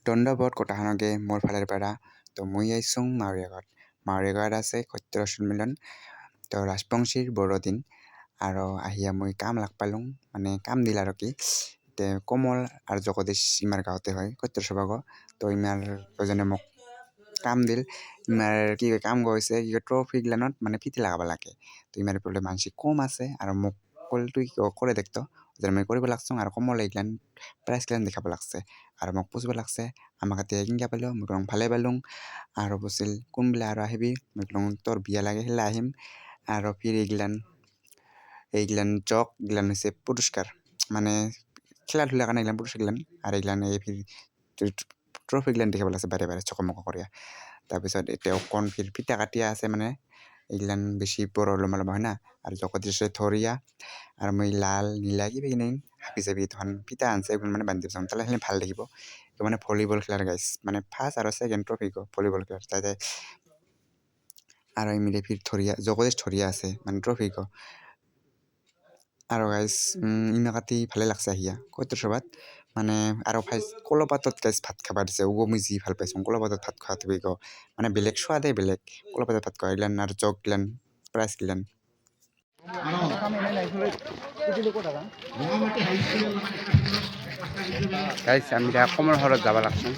দণ্ডবোধ কথাখনকে মোৰ ফালৰ পৰা তো মই আহিছোঁ মাউৰীয়াগত আছে সত্য সন্মিলন তো ৰাজবংশীৰ বৰদিন আৰু আহিয়া মই কাম লাগ পালোঁ মানে কাম দিল আৰু কি তে কমল আৰু জগদীশ ইমাৰ গাঁৱতে হয় সত্য সভাগ তো ইমাৰ এজনে মোক কাম দিল ইমাৰ কি কাম গৈছে কি ট্ৰফি গিলানত মানে ফিটি লাগাব লাগে তো ইমাৰ বোলে মানসি কম আছে আৰু মোক কলটো কৰে দেখতো যে মই কৰিব লাগছোঁ আৰু কমল এইগিলান প্ৰাইজ গিলান দেখাব লাগছে আৰু মোক পুষিব লাগছে আমাক এতিয়া কিনকা পালোঁ মোক ৰং ভালে পালোঁ আৰু বছিল কোনবিলা আৰু আহিবি মোক ৰং তোৰ বিয়া লাগে হেলা আহিম আৰু ফিৰ এইগিলান জক গিলান হৈছে পুৰস্কাৰ মানে খেলা ধূলাৰ কাৰণে এইগিলান পুৰস্কাৰ গিলান আৰু এইগিলান এই ফিৰ ট্ৰফি গিলান দেখাব লাগছে বাৰে বাৰে চকমক কৰিয়া তাৰপিছত এতিয়া অকণ ফিৰ ফিটা কাটিয়া আছে মানে এইগিলান বেছি বৰ লম্বা লম্বা হয় না আৰু জগদীশে ধৰিয়া আৰু মই লাল নীলা কিবা কিনি হাবি চাবি তখন ফিটা আনছে মানে বান্ধি দিছোঁ তাহলে খালি ভাল দেখিব মানে ভলীবল খেলার গাইছ মানে ফার্স্ট আর সেকেন্ড ট্রফি গো ভলীবল খেলার তাই আর মিলে ফির ধরিয়া জগদীশ ধরিয়া আছে মানে ট্রফি গো আর গাইছ ইমাকাতি ভালে লাগছে আহিয়া কয়টোর সবাত মানে আর ফাইস কলপাতত গাইছ ভাত খাবা দিছে ওগো মই যি ভাল পাইছোঁ কলপাতত ভাত খোৱা তুমি গো মানে বেলেগ সোৱাদে বেলেগ কলপাতত ভাত খোৱা এইগিলান আৰ জগ গিলান প্ৰাইজ গিলান গাইছ আমি এতিয়া কমল ঘৰত যাব লাগছোঁ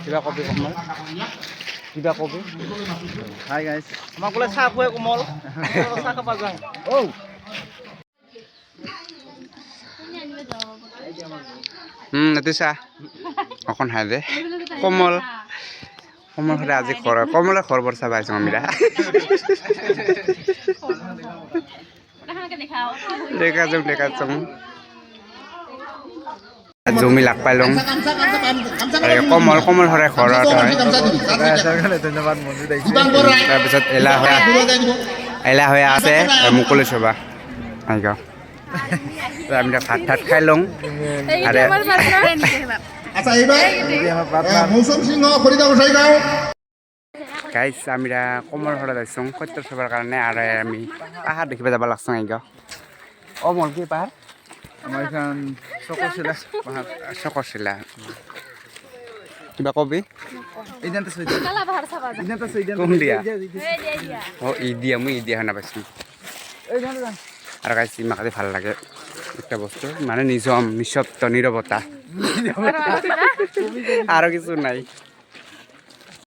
কিবা কবি কমল কিবা কবি হাই গাইস আমাক বোলে চাহ খুৱাই কোমল চাহ খাব যাওঁ এইটো চাহ অকণ খাই দে কমল ঘৰে আজি কমলে ঘৰ বৰ চাব আহিছোঁ আমিৰা দেখা যাওঁ জমি লাগ পাইলোঁ কমল ঘৰে ঘৰত হয় ধন্যবাদ মন্দিৰ তাৰপিছত এলা হৈ আছে মুকলি সভা আহি গাঁও আমি ভাত ঠাত খাই লওঁ গাইছ আমি কমল ঘৰত আছোঁ সত্য সভাৰ কাৰণে আৰু আমি পাহাৰ দেখিব যাব লাগছোঁ আহি গাঁও মল কি পাহাৰ আমাৰ এখন চকৰচিলা কিবা কবি কোন দিয়া দিয়া মই দিয়া শুনা পাইছোঁ আৰু গাইছ ইমাকাতি ভাল লাগে একটা বস্তু মানে নিশব্দ নীৰবতা আৰু কিছু নাই